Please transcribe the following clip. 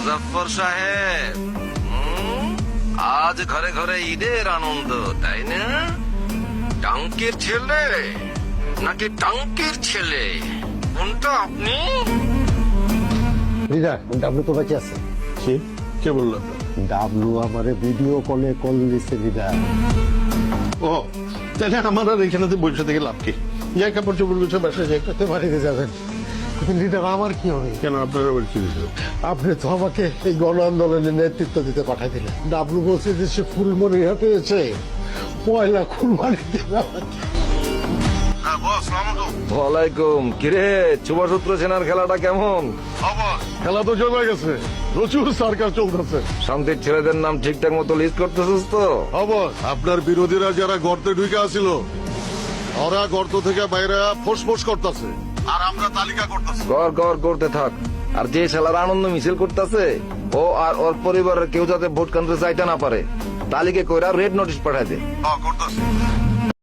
মুজাফফর সাহেব, আজ ঘরে ঘরে ঈদের আনন্দ, তাই না? টাঙ্কির ছেলে নাকি টাঙ্কির ছেলে, কোনটা আপনি? হৃদয়, ডাবলু তো বেঁচে আছে। কে বললো? ডাবলু আমারে ভিডিও কলে কল দিচ্ছে হৃদয়। ও তাহলে আমার আর এখানে বসে থেকে লাভ কি? যাই কাপড় চোপড় গুছে বাসায় যাই। তো বাড়িতে যাবেন, হৃদয় আমার কি হবে? কেন আপনারা বলছি? আপনি তো আমাকে এই গণ আন্দোলনের নেতৃত্ব দিতে পাঠাই দিলেন। ডাবলু বলছে যে সে ফুলমনিরহাটে এসে পয়লা কুরবানি দেবে আমাকে। ওয়ালাইকুম। কিরে, শুভসূত্র সেনার খেলাটা কেমন? খেলা তো চলে গেছে, প্রচুর সরকার চলতেছে। শান্তির ছেলেদের নাম ঠিকঠাক মতো লিস্ট করতেছিস তো? খবর আপনার বিরোধীরা যারা গর্তে ঢুকে আসিল, ওরা গর্ত থেকে বাইরে ফোঁস করতেছে, আর আমরা তালিকা করতেছি। করতে থাক। আর যে শালার আনন্দ মিছিল করতেছে, ও আর ওর পরিবারের কেউ যাতে ভোট কেন্দ্রে চাইতে না পারে, তালিকা কইরা রেড নোটিশ পাঠায় দে। করতেছি।